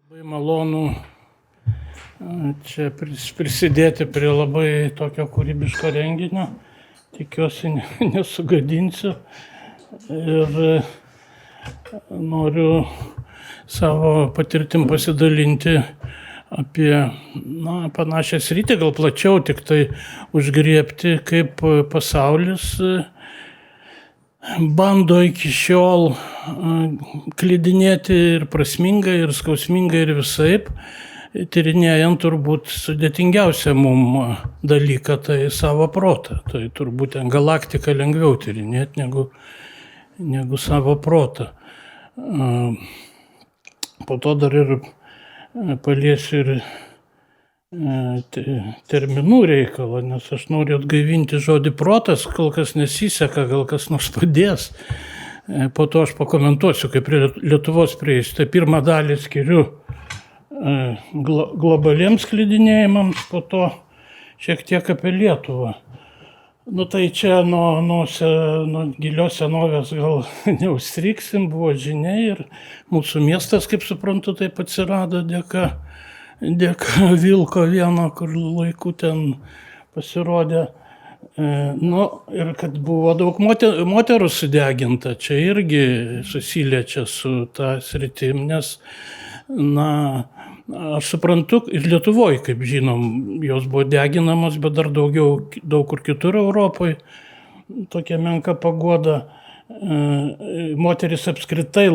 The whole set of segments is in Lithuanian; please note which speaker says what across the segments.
Speaker 1: Labai malonu čia prisidėti prie labai tokio kūrybiško renginio. Tikiuosi nesugadinsiu. Ir noriu savo patirtim pasidalinti apie panašią sritį, gal plačiau tik tai užgriebti, kaip pasaulis bando iki šiol klydinėti ir prasmingai, ir skausmingai, ir visaip, tyrinėjant turbūt sudėtingiausią mum dalyką, tai savo protą. Tai turbūt galaktiką lengviau tyrinėti negu savo protą. Po to dar ir paliesiu ir terminų reikalą, nes aš noriu atgaivinti žodį protas, kol kas nesiseka, gal kas nors padės. Po to aš pakomentuosiu, kaip prie Lietuvos prieisiu. Tai pirmą dalį skiriu globaliems klydinėjimams, po to šiek tiek apie Lietuvą. Tai čia nuo gilios senovės gal neužstriksim, buvo žinia ir mūsų miestas, kaip suprantu, taip atsirado dėka Vilko vieno, kur laiku ten pasirodė. Ir kad buvo daug moterų sudeginta, čia irgi susiliečia su ta sritim, nes, aš suprantu, ir Lietuvoje, kaip žinom, jos buvo deginamos, bet dar daug kur kitur Europoje, tokia menka paguoda. Moteris apskritai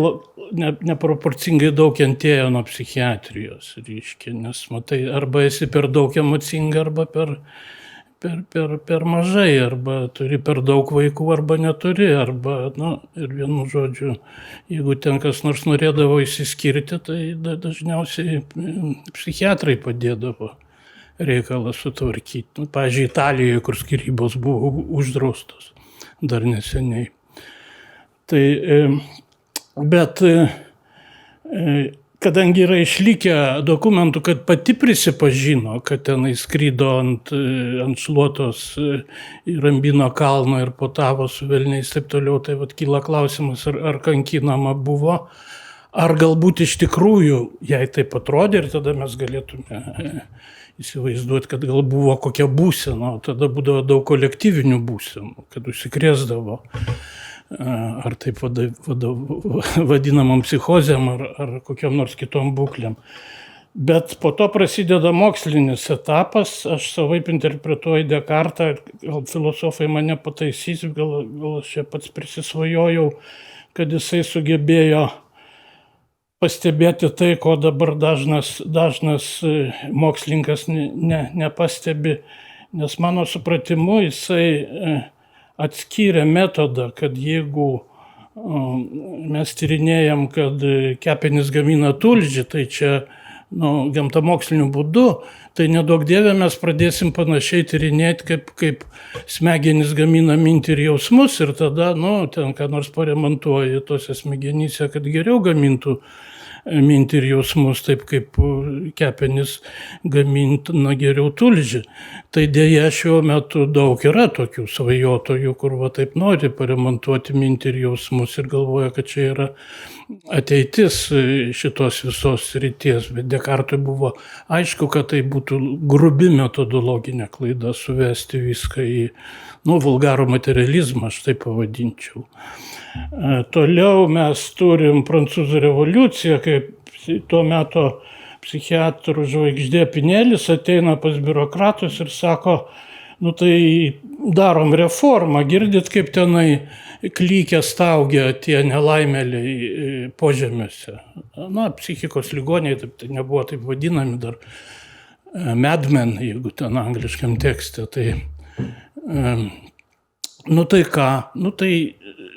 Speaker 1: neproporcingai daug kentėjo nuo psichiatrijos, reiškia, nes matai, arba esi per daug emocinga, arba per mažai, arba turi per daug vaikų, arba neturi, arba, ir vienu žodžiu, jeigu ten kas nors norėdavo išsiskirti, tai dažniausiai psichiatrai padėdavo reikalą sutvarkyti. Pavyzdžiui, Italijoje, kur skyrybos buvo uždraustos dar neseniai. Bet kadangi yra išlikę dokumentų, kad pati prisipažino, kad tenai skrydo ant šluotos į Rambino kalną ir potavo su velniais taip toliau, tai kyla klausimas, ar kankinama buvo, ar galbūt iš tikrųjų jai taip atrodė ir tada mes galėtume įsivaizduoti, kad gal buvo kokia būsena, o tada būdavo daug kolektyvinių būsenų, kad užsikrėsdavo. Ar taip vadinamam psichozėm, ar kokiam nors kitom būklėm. Bet po to prasideda mokslinis etapas, aš savaip interpretuoju Dekartą, gal filosofai mane pataisys, gal aš čia pats prisisvajojau, kad jisai sugebėjo pastebėti tai, ko dabar dažnas mokslininkas nepastebi, nes mano supratimu jisai atskyrė metodą, kad jeigu mes tyrinėjam, kad kepenys gamina tulžį, tai čia gamtamoksliniu būdu, tai nedaug dievė mes pradėsim panašiai tyrinėti, kaip smegenys gamina mintį ir jausmus ir tada, ten ką nors paremontuoji tose smegenyse, kad geriau gamintų mintį ir jausmus, taip kaip kepenys gamintina geriau tulžį. Tai dėja šiuo metu daug yra tokių svajotojų, kur taip nori paremontuoti mintį ir jausmus ir galvoja, kad čia yra ateitis šitos visos srities. Bet Dekartui buvo aišku, kad tai būtų grubi metodologinė klaida suvesti viską į vulgarų materializmą, aš taip pavadinčiau. Toliau mes turim Prancūzų revoliuciją, kaip tuo metu psichiatrų žvaigždė Pinelis ateina pas biurokratus ir sako, tai darom reformą, girdit, kaip tenai klykia staugia tie nelaimėliai požemiuose. Psichikos ligoniai, tai nebuvo taip vadinami dar madmen, jeigu ten angliškam tekste, tai tai ką, tai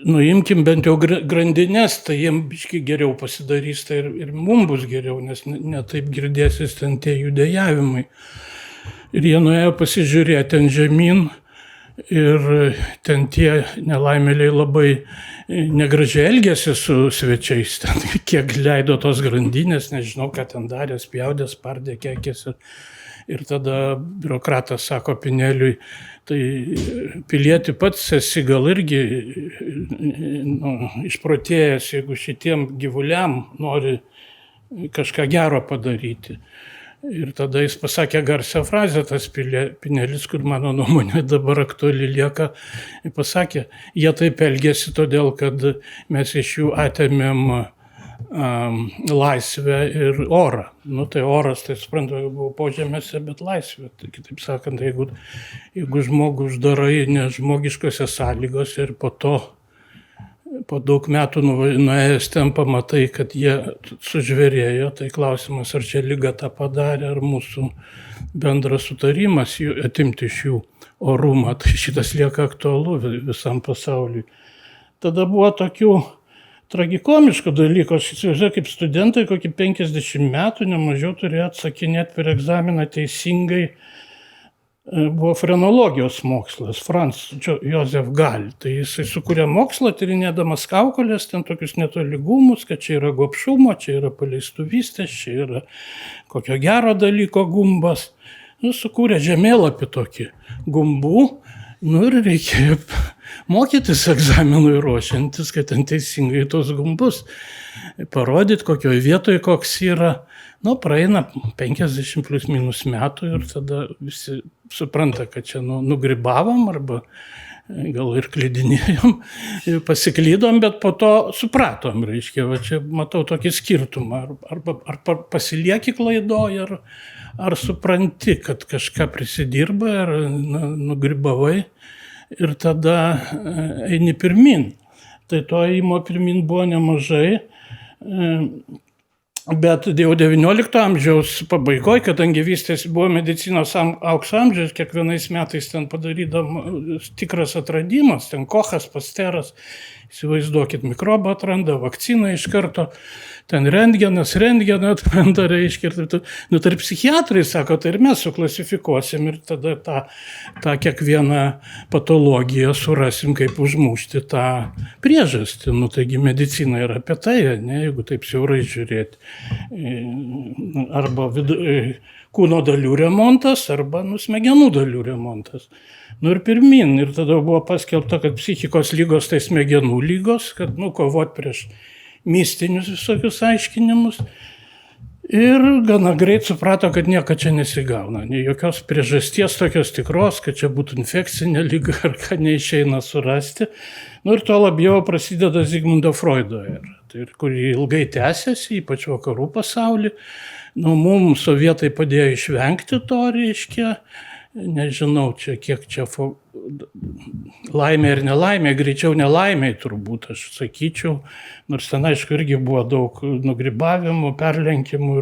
Speaker 1: nuimkim bent jau grandines, tai jiem biškį geriau pasidarys, tai ir mums bus geriau, nes netaip girdėsis ten tie judėjavimai. Ir jie nuėjo pasižiūrėti ten žemyn ir ten tie nelaimėliai labai negražiai elgėsi su svečiais, ten kiek leido tos grandinės, nežinau, ką ten darė, spjaudė, spardė, kekėsi. Ir tada biurokratas sako Pineliui, tai pilieti pats esi gal irgi išprotėjęs, jeigu šitiem gyvuliam nori kažką gero padaryti. Ir tada jis pasakė garsią frazę, tas Pinelis, kur mano nuomonė dabar aktuali lieka, pasakė, jie taip elgėsi todėl, kad mes iš jų atėmėm laisvę ir orą. Nu, tai oras, tai suprantu, buvo požemėse, bet laisvė. Tai, kitaip sakant, jeigu žmogų uždarai nežmogiškose sąlygose ir po daug metų nuėjęs ten pamatai, kad jie sužvėrėjo, tai klausimas, ar čia liga tą padarė, ar mūsų bendras sutarimas atimti iš jų orumą, tai šitas lieka aktualu visam pasauliui. Tada buvo tokių tragikomiškų dalykų, aš įsivaizduoju, kaip studentai kokį 50 metų nemažiau turėjo atsakinėti per egzaminą teisingai. Buvo frenologijos mokslas, Franz Josef Gall. Tai jisai sukūrė mokslą, tyrinėdamas kaukolės, ten tokius netolygumus, kad čia yra gobšumo, čia yra paleistuvystės, čia yra kokio gero dalyko gumbas. Sukūrė žemėlapį tokį gumbų, ir reikėjo mokytis egzaminui ruošiantis, kad ten teisingai tos gumbus parodyti, kokioje vietoje koks yra. Praeina 50 plus minus metų ir tada visi supranta, kad čia nugrybavom arba gal ir klydinėjom, pasiklydom, bet po to supratom, reiškia, va čia matau tokį skirtumą, ar pasilieki klaidoj, ar supranti, kad kažką prisidirba, ar nugrybavai ir tada eini pirmin. Tai to ėjimo pirmin buvo nemažai. Bet jau 19 amžiaus pabaigoje, kadangi vystėsi buvo medicinos aukso amžius, kiekvienais metais ten padarydam tikras atradimas, ten Kochas, Pasteras, įsivaizduokit, mikrobą atranda, vakciną iš karto, ten rentgeną atranda, reiškia, tai psichiatrai sako, tai ir mes suklasifikuosim ir tada tą kiekvieną patologiją surasim, kaip užmušti tą priežastį. Taigi medicina yra apie tai, ne, jeigu taip siaurai žiūrėti. Arba kūno dalių remontas, arba smegenų dalių remontas. Ir pirmin, ir tada buvo paskelbta, kad psichikos lygos tai smegenų lygos, kad kovot prieš mistinius visokius aiškinimus. Ir gana greit suprato, kad nieko čia nesigauna. Nei jokios priežasties tokios tikros, kad čia būtų infekcinė lyga ar ką neišeina surasti. Ir tuo labiau prasideda Zigmundo Freudo era, kuri ilgai tęsiasi, ypač vakarų pasauly. Mums sovietai padėjo išvengti to, reiškia. Nežinau, kiek čia laimė ir nelaimė, greičiau nelaimė turbūt, aš sakyčiau. Nors ten, aišku, irgi buvo daug nugrybavimų, perlenkimų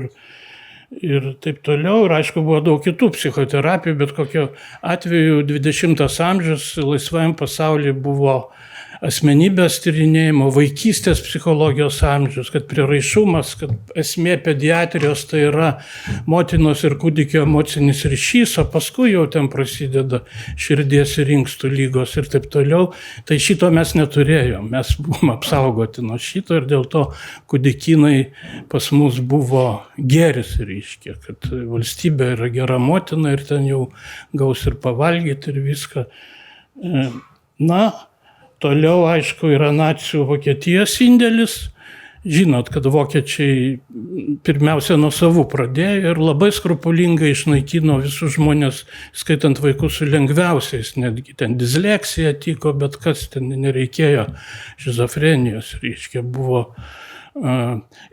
Speaker 1: ir taip toliau. Ir aišku, buvo daug kitų psichoterapijų, bet kokio atveju 20 amžius laisvajam pasaulyje buvo asmenybės tyrinėjimo, vaikystės psichologijos amžius, kad prieraišumas, kad esmė pediatrijos tai yra motinos ir kūdikio emocinis ryšys, o paskui jau ten prasideda širdies ir inkstų lygos ir taip toliau. Tai šito mes neturėjom, mes buvom apsaugoti nuo šito ir dėl to kūdikynai pas mus buvo gėris, reiškia, kad valstybė yra gera motina ir ten jau gaus ir pavalgyti ir viską. Toliau, aišku, yra nacių Vokietijos indėlis. Žinot, kad vokiečiai pirmiausia nuo savų pradėjo ir labai skrupulingai išnaikino visus žmonės, skaitant vaikus su lengviausiais, netgi ten disleksija tiko, bet kas ten nereikėjo, šizofrenijos, reiškia, buvo.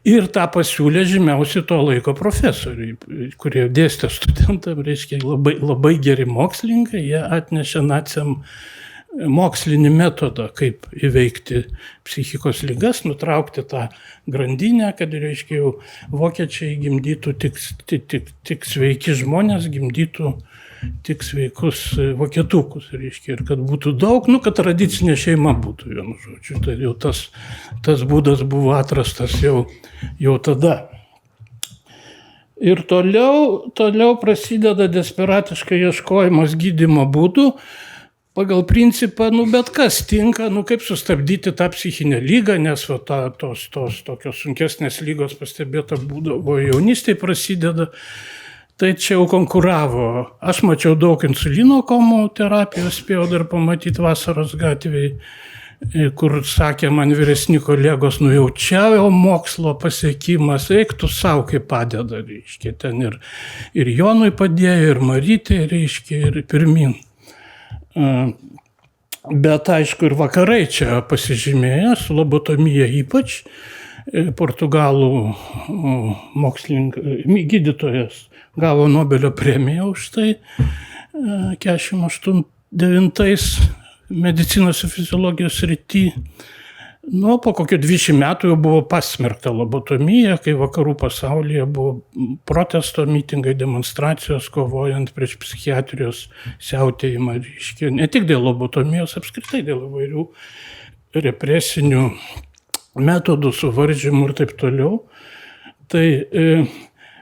Speaker 1: Ir tą pasiūlė žymiausi to laiko profesoriai, kurie dėstė studentam, reiškia, labai geri mokslininkai, jie atnešė naciam mokslinį metodą, kaip įveikti psichikos ligas, nutraukti tą grandinę, kad, reiškia, jau vokiečiai gimdytų tik sveiki žmonės, gimdytų tik sveikus vokietukus, reiškia, ir kad būtų daug, kad tradicinė šeima būtų, vienu žodžiu. Tai jau tas būdas buvo atrastas jau tada. Ir toliau prasideda desperatiškai ieškojimas gydymo būdų. Pagal principą, bet kas tinka, kaip sustabdyti tą psichinę lygą, nes tos tokios sunkesnės lygos pastebėta būdavo jaunystėje prasideda, tai čia jau konkuravo. Aš mačiau daug insulino komų terapijos, spėjau dar pamatyti Vasaros gatvėje. kur sakė man vyresni kolegos, nu jau čia jau mokslo pasiekimas, eik tu savo, kaip padeda, reiškia, ten ir Jonui padėjo, ir Marytė, reiškia, ir pirmin. Bet aišku, ir vakarai čia pasižymėjo, su lobotomija ypač, portugalų gydytojas gavo Nobelio premiją už tai 49 medicinos ir fiziologijos srity. Nu, po kokio 20 metų jau buvo pasmerkta lobotomija, kai vakarų pasaulyje buvo protesto mitingai, demonstracijos kovojant prieš psichiatrijos siautėjimą. Ne tik dėl lobotomijos, apskritai dėl įvairių represinių metodų, suvaržymų ir taip toliau. Tai,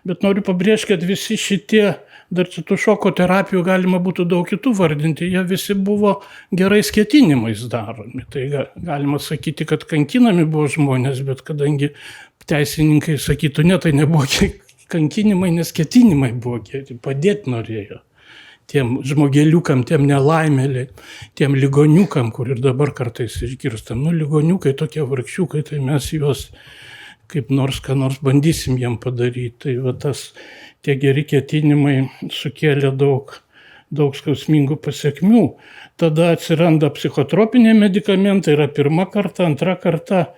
Speaker 1: bet noriu pabrėžti, kad visi šitie, dar tų šoko terapijų galima būtų daug kitų vardinti, jie visi buvo gerais ketinimais daromi. Tai galima sakyti, kad kankinami buvo žmonės, bet kadangi teisininkai sakytų, ne, tai nebuvo kankinimai, nes ketinimai buvo geri, padėti norėjo. Tiem žmogeliukam, tiem nelaimėliai, tiem ligoniukam, kur ir dabar kartais išgirstam. Nu, ligoniukai tokie vargšiukai, tai mes juos kaip nors, ką nors bandysim jiem padaryti. Tai va tie geri ketinimai sukėlė daug skausmingų pasekmių. Tada atsiranda psichotropiniai medikamentai, yra pirma karta, antra karta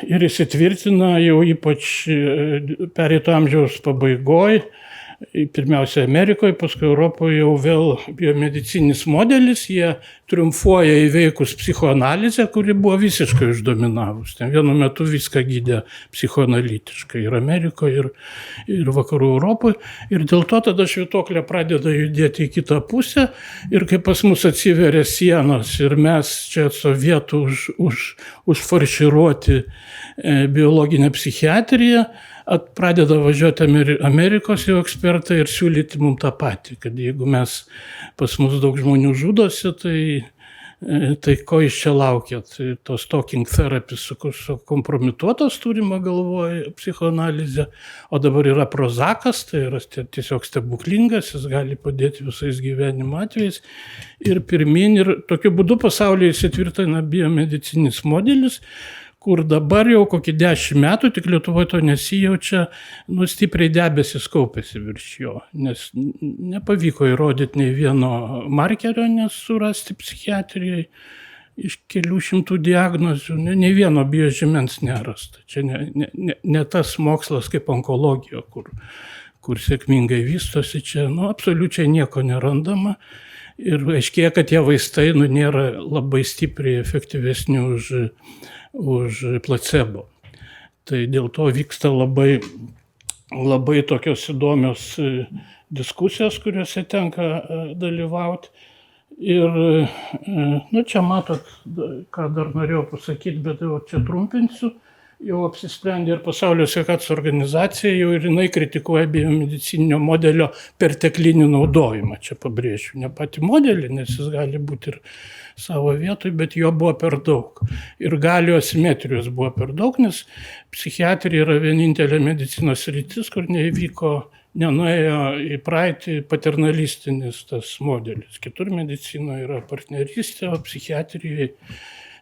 Speaker 1: ir įsitvirtina jau ypač pereito amžiaus pabaigoje. Pirmiausia Amerikoje, paskui Europoje jau vėl biomedicinis modelis, jie triumfuoja įveikus psichoanalizę, kuri buvo visiškai uždominavus. Ten vienu metu viską gydė psichoanalitiškai ir Amerikoje, ir vakarų Europoje. Ir dėl to tada švytuoklė pradeda judėti į kitą pusę. Ir kai pas mus atsiveria sienos ir mes čia sovietų užfarširuoti biologinę psichiatriją, pradeda važiuoti Amerikos jau ekspertai ir siūlyti mums tą patį, kad jeigu pas mus daug žmonių žudosi, tai ko iš čia laukia? Tai tos talking therapy sukompromituotos turima galvoje psichoanalizė, o dabar yra Prozakas, tai yra tiesiog stebuklingas, jis gali padėti visais gyvenimo atvejais ir pirmin, ir tokiu būdu pasaulyje įsitvirtina biomedicinis modelis, kur dabar jau kokį 10 metų, tik Lietuvoje to nesijaučia, stipriai debesis kaupėsi virš jo, nes nepavyko įrodyti nei vieno markerio, nes surasti psichiatrijai iš kelių šimtų diagnozių, nei vieno biožymens nerasta. Čia ne tas mokslas kaip onkologija, kur sėkmingai vystosi, čia absoliučiai nieko nerandama. Ir aiškėja, kad tie vaistai nėra labai stipriai efektyvesni už placebo. Tai dėl to vyksta labai tokios įdomios diskusijos, kuriuose tenka dalyvauti. Ir čia matot, ką dar norėjau pasakyti, bet jau čia trumpinsiu. Jau apsisprendė ir Pasaulio sveikatos organizacija, jau ir jinai kritikuoja biomedicininio modelio perteklinį naudojimą. Čia pabrėžiu, ne patį modelį, nes jis gali būti ir savo vietoj, bet jo buvo per daug. Ir galių asimetrijos buvo per daug, nes psichiatrija yra vienintelė medicinos sritis, kur nenuėjo į praeitį paternalistinis tas modelis. Kitur medicinoje yra partnerystė, o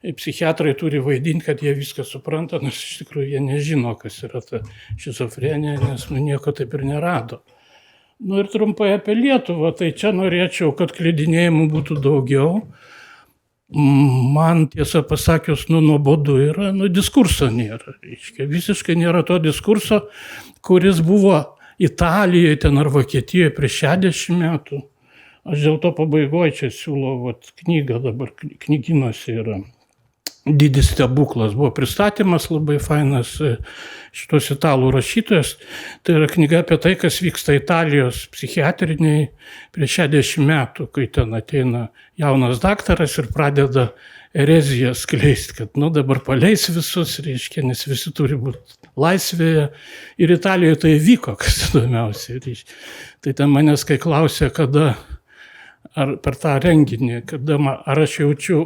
Speaker 1: psichiatrai turi vaidinti, kad jie viską supranta, nors iš tikrųjų jie nežino, kas yra ta šizofrenija, nes nieko taip ir nerado. Ir trumpai apie Lietuvą, tai čia norėčiau, kad klydinėjimų būtų daugiau. Man tiesą pasakius, nuobodu yra, diskurso nėra. Visiškai nėra to diskurso, kuris buvo Italijoje ten ar Vokietijoje prieš 60 metų. Aš dėl to pabaigoje čia siūlau knygą, dabar knygynuose yra Didis stebuklas. Buvo pristatymas labai fainas šitos italų rašytojas. Tai yra knyga apie tai, kas vyksta Italijos psichiatriniai prieš 60 metų, kai ten ateina jaunas daktaras ir pradeda ereziją skleisti, kad dabar paleis visus, nes visi turi būti laisvėje. Ir Italijoje tai vyko, kas įdomiausia. Tai ten manęs, kai klausė, kada, ar per tą renginį, ar aš jaučiu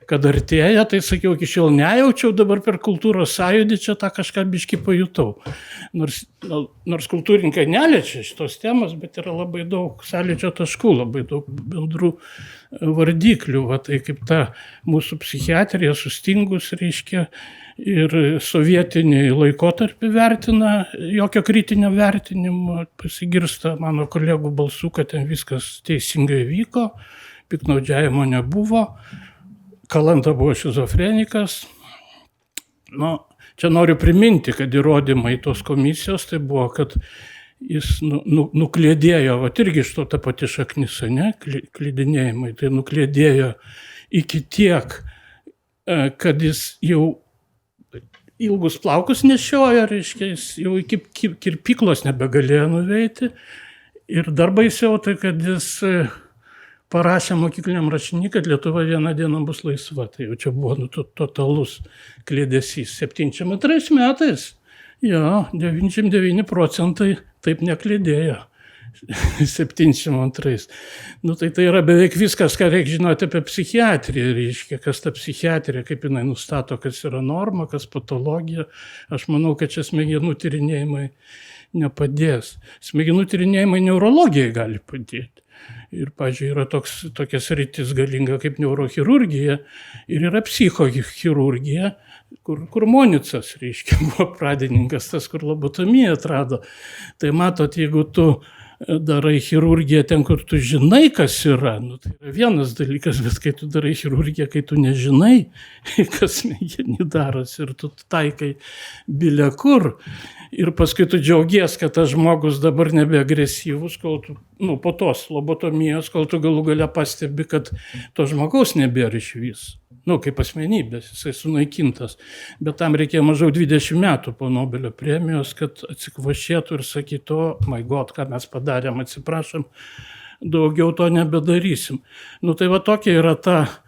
Speaker 1: kad artėja, tai sakiau, iki šiol nejaučiau, dabar per kultūros sąjūdį čia tą kažką biškį pajutau. Nors kultūrininkai neliečia šitos temos, bet yra labai daug sąlyčio taškų, labai daug bendrų vardiklių. Va, tai kaip ta mūsų psichiatrija sustingus, reiškia, ir sovietinį laikotarpį vertina, jokio kritinio vertinimo, pasigirsta mano kolegų balsų, kad ten viskas teisingai vyko, piknaudžiavimo nebuvo. Kalanta buvo šizofrenikas. Čia noriu priminti, kad įrodymai tos komisijos tai buvo, kad jis nuklėdėjo, va irgi iš to ta pati šaknis, ne, klydinėjimai, tai nuklėdėjo iki tiek, kad jis jau ilgus plaukus nešiojo, reiškia, jis jau iki kirpyklos nebegalėjo nuveiti. Ir dar baisiau tai, kad jis parašė mokykliniam rašiny, kad Lietuva vieną dieną bus laisva. Tai jau čia buvo totalus klėdesys. 72 metais, 99% taip neklėdėjo. 72. Tai yra beveik viskas, ką reikia žinoti apie psichiatriją. Reiškia, kas ta psichiatrija, kaip jinai nustato, kas yra norma, kas patologija. Aš manau, kad čia smegenų tyrinėjimai nepadės. Smegenų tyrinėjimai neurologijai gali padėti. Ir, pavyzdžiui, yra tokia sritis galinga kaip neurochirurgija ir yra psichochirurgija, kur Monicas, reiškia, buvo pradininkas, tas, kur lobotomiją atrado. Tai matot, jeigu tu darai chirurgiją ten, kur tu žinai, kas yra, tai yra vienas dalykas, bet kai tu darai chirurgiją, kai tu nežinai, kas smegenį darosi ir tu taikai bile kur, ir paskui tu džiaugies, kad tas žmogus dabar nebeagresyvus, kol tu, po tos lobotomijos, kol tu galų gale pastebi, kad to žmogaus nebėra iš vis. Kaip asmenybės, jisai sunaikintas. Bet tam reikėjo mažiau 20 metų po Nobelio premijos, kad atsikvošėtų ir sakytų, my God, ką mes padarėm, atsiprašom, daugiau to nebedarysim. Tai va tokia yra ta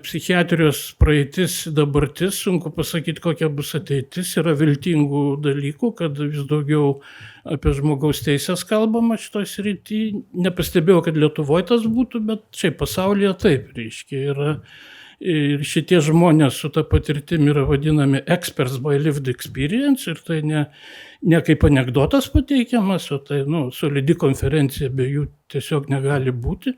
Speaker 1: psichiatrijos praeitis, dabartis, sunku pasakyti, kokia bus ateitis, yra viltingų dalykų, kad vis daugiau apie žmogaus teisės kalbama šitoj srity. Nepastebėjau, kad Lietuvoje tas būtų, bet šiaip pasaulyje taip, reiškia, yra. Ir šitie žmonės su ta patirtim yra vadinami experts by lived experience ir tai ne kaip anekdotas pateikiamas, o tai solidi konferencija, be jų tiesiog negali būti.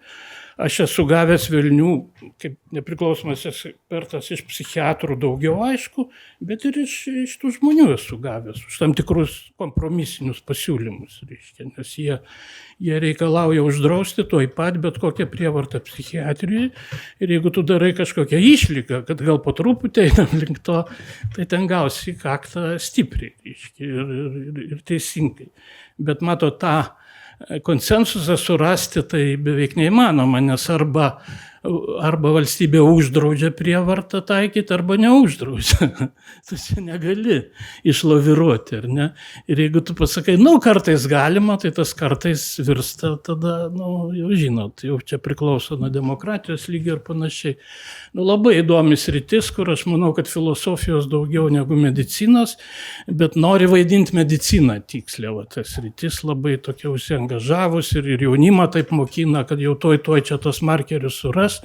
Speaker 1: Aš esu gavęs velnių, kaip nepriklausomas ekspertas, iš psichiatrų daugiau, aišku, bet ir iš tų žmonių esu gavęs už tam tikrus kompromisinius pasiūlymus, reiškia, nes jie reikalauja uždrausti tuoj pat bet kokią prievartą psichiatrijai ir jeigu tu darai kažkokią išlygą, kad gal po truputį einam link to, tai ten gausi kaktą stipriai, reiškia, ir teisingai. Bet mato, tą konsensusą surasti tai beveik neįmanoma, nes arba valstybė uždraudžia prievartą taikyti, arba neuždraudžia. Tu čia negali išlaviruoti, ar ne? Ir jeigu tu pasakai, kartais galima, tai tas kartais virsta tada, jau žinot, jau čia priklauso nuo demokratijos lygio ir panašiai. Labai įdomis rytis, kur aš manau, kad filosofijos daugiau negu medicinos, bet nori vaidinti mediciną tiksliai. Tas rytis labai tokia užsiangažavus ir jaunimą taip mokina, kad jau toj čia tos markerius suras.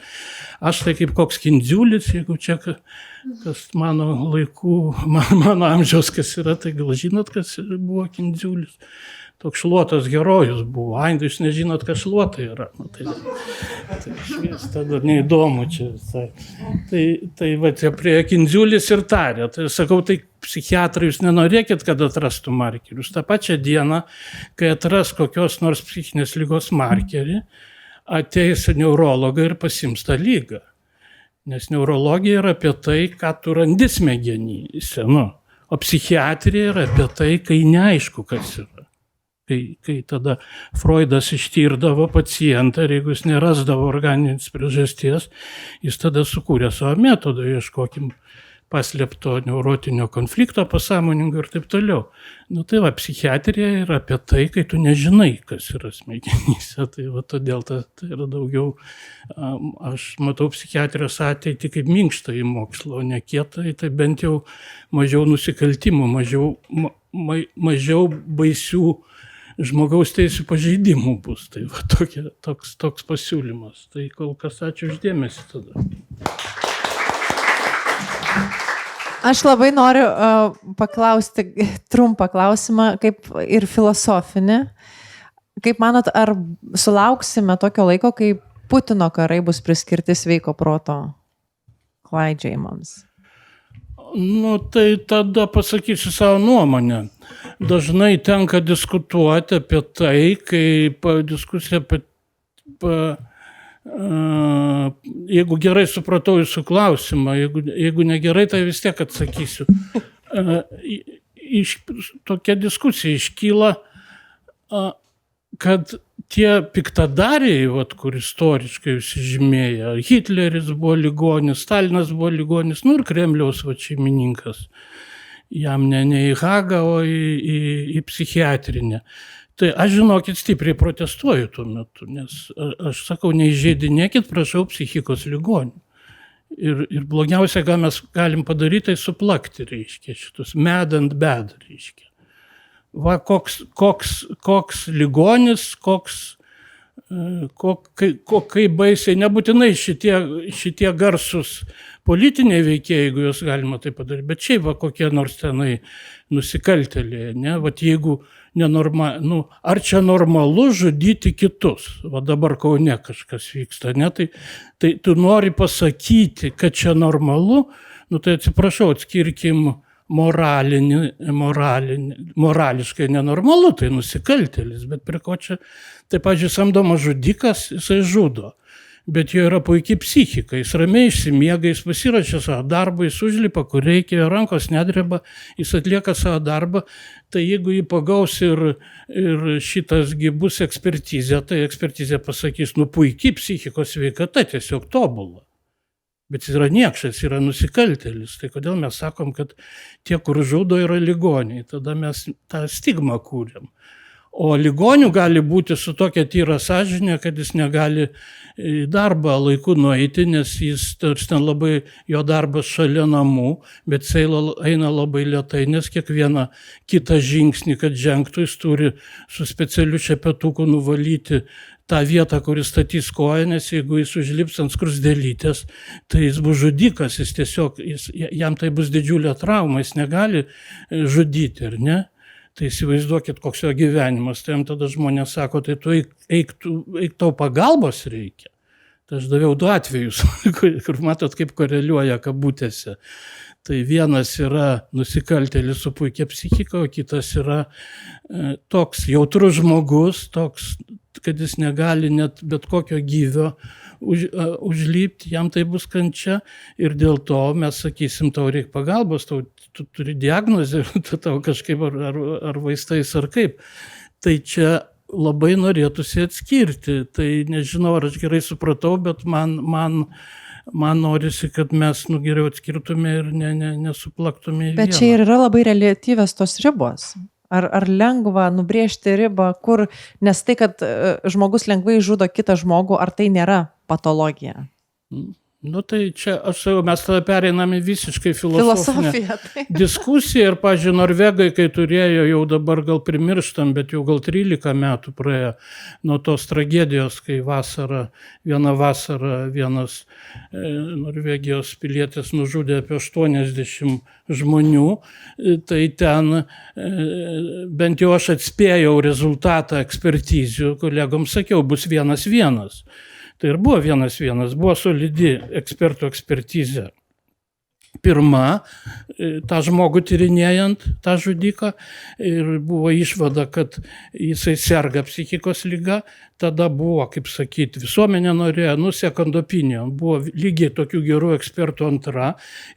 Speaker 1: Aš tai kaip koks Kindziulis, jeigu čia kas mano laikų, mano amžiaus kas yra, tai gal žinot, kas buvo Kindziulis. Toks šluotas herojus buvo. Jūs nežinot, kas šluota yra. Tai švies tada neįdomu čia. Tai va, prie Kindziulis ir tarė. Tai sakau, tai psichiatrai jūs nenorėkit, kad atrastų markerius. Ta pačia diena, kai atras kokios nors psichinės lygos markerį, ateis neurologai ir pasims tą lygą. Nes neurologija yra apie tai, ką tu randi smegenyse. O psichiatrija yra apie tai, kai neaišku, kas yra. Kai tada Freudas ištirdavo pacientą ir jeigu jis nerasdavo organinės priežasties, jis tada sukūrė savo metodą, ieškokim paslėpto neurotinio konflikto pasąmoningo ir taip toliau. Tai va, psichiatrija yra apie tai, kai tu nežinai, kas yra smegenyse. Tai va, todėl tai yra daugiau, aš matau psichiatrijos ateitį kaip minkštą į mokslą, o ne kietą, tai bent jau mažiau nusikaltimų, mažiau baisių žmogaus teisų pažeidimų bus. Tai va, toks pasiūlymas. Tai kol kas ačiū už dėmesį tada.
Speaker 2: Aš labai noriu paklausti trumpą klausimą, kaip ir filosofinį. Kaip manot, ar sulauksime tokio laiko, kai Putino karai bus priskirti sveiko proto klaidžiojimams?
Speaker 1: Nu, tai tada pasakysiu savo nuomonę. Dažnai tenka diskutuoti apie tai, kai diskusija jeigu gerai supratau jūsų klausimą, jeigu negerai, tai vis tiek atsakysiu. Tokia diskusija iškyla, kad tie piktadariai, kur istoriškai žymėja, Hitleris buvo ligonis, Stalinas buvo ligonis, ir Kremliaus šeimininkas. Jam ne į Hagą, o į psichiatrinę. Tai aš, žinokit, stipriai protestuoju tuo metu, nes aš sakau, neįžeidinėkit, prašau, psichikos ligonių. Ir blogiausia, ką mes galim padaryti, tai suplakti, reiškia, šitus mad and bad, reiškia. Va, koks ligonis, kaip baisiai, nebūtinai šitie garsus politiniai veikėjai, jeigu juos galima tai padaryti, bet šiaip va kokie nors tenai nusikaltėliai, ne, va jeigu ar čia normalu žudyti kitus, va dabar Kaune kažkas vyksta, ne, tai tu nori pasakyti, kad čia normalu, tai atsiprašau, atskirkim morališkai nenormalu, tai nusikaltėlis, bet prie ko čia, tai, pavyzdžiui, samdomas žudikas, jisai žudo, bet jo yra puikiai psichika, jis ramiai išsimiega, jis pasirašė savo darbą, jis užlipa, kur reikia, rankos nedreba, jis atlieka savo darbą, tai jeigu jį pagaus ir šitas bus ekspertizė, tai ekspertizė pasakys, puikiai psichikos sveikata, tiesiog tobula. Bet jis yra niekšas, yra nusikaltėlis. Tai kodėl mes sakom, kad tie, kur žudo, yra ligoniai. Tada mes tą stigmą kūrėm. O ligonių gali būti su tokia tyra sąžinė, kad jis negali į darbą laiku nueiti, nes jis ten labai, jo darbas šalia namų, bet jis eina labai lėtai, nes kiekvieną kitą žingsnį, kad žengtų, jis turi su specialiu šepetuku nuvalyti tą vietą, kur jis statys koją, nes jeigu jis užlips ant skruzdėlytės, tai jis bus žudikas, jam tai bus didžiulė trauma, jis negali žudyti, ar ne? Tai įsivaizduokit, koks jo gyvenimas. Tai jam tada žmonės sako, tai tu eik tau pagalbos reikia. Tai aš daviau 2 atvejus, kur matot, kaip koreliuoja kabutėse. Tai vienas yra nusikaltėlis su puikia psichika, o kitas yra toks jautrus žmogus, toks, kad jis negali net bet kokio gyvio užlipti, jam tai bus kančia ir dėl to mes sakysim, tau reikia pagalbos, tu turi diagnozę, tau kažkaip ar vaistais ar kaip. Tai čia labai norėtųsi atskirti, tai nežinau, ar aš gerai supratau, bet man norisi, kad mes geriau atskirtume ir nesuplaktume į vieną.
Speaker 2: Bet čia ir yra labai reliatyvios tos ribos. Ar lengva nubrėžti ribą, nes tai, kad žmogus lengvai žudo kitą žmogų, ar tai nėra patologija?
Speaker 1: Tai čia, mes tada pereiname visiškai filosofinę diskusiją ir, pavyzdžiui, norvegai, kai turėjo, jau dabar gal primirštam, bet jau gal 13 metų praėjo nuo tos tragedijos, kai vieną vasarą vienas Norvegijos pilietis nužudė apie 80 žmonių, tai ten bent jau aš atspėjau rezultatą ekspertizių, kolegoms sakiau, bus 1-1. Tai ir buvo 1-1, buvo solidi ekspertų ekspertizė. Pirma, tą žmogų tyrinėjant, tą žudiką, ir buvo išvada, kad jisai serga psichikos liga, tada buvo, kaip sakyti, visuomenė norėjo, second opinion, buvo lygiai tokių gerų ekspertų antra,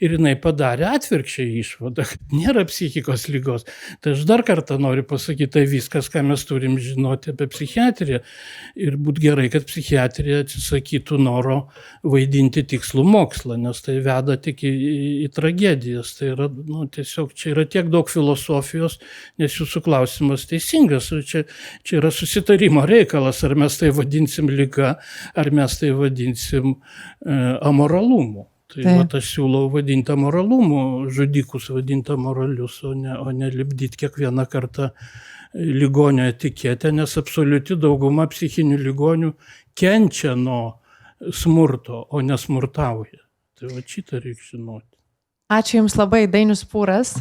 Speaker 1: ir jinai padarė atvirkščiai išvadą, kad nėra psichikos ligos. Tai aš dar kartą noriu pasakyti, tai viskas, ką mes turim žinoti apie psichiatriją, ir būtų gerai, kad psichiatrija atsisakytų noro vaidinti tikslų mokslą, nes tai veda tik į tragedijas. Tai yra, tiesiog čia yra tiek daug filosofijos, nes jūsų klausimas teisingas, čia yra susitarimo reikalas, ar mes tai vadinsim liga, ar mes tai vadinsim amoralumu. Tai aš siūlau vadinti amoralumu, žudikus vadinti amoralius, o ne lipdyti kiekvieną kartą ligonio etiketę, nes absoliuti dauguma psichinių ligonių kenčia nuo smurto, o nesmurtauja. Tai šitą reikia žinoti.
Speaker 2: Ačiū Jums labai, Dainius Pūras.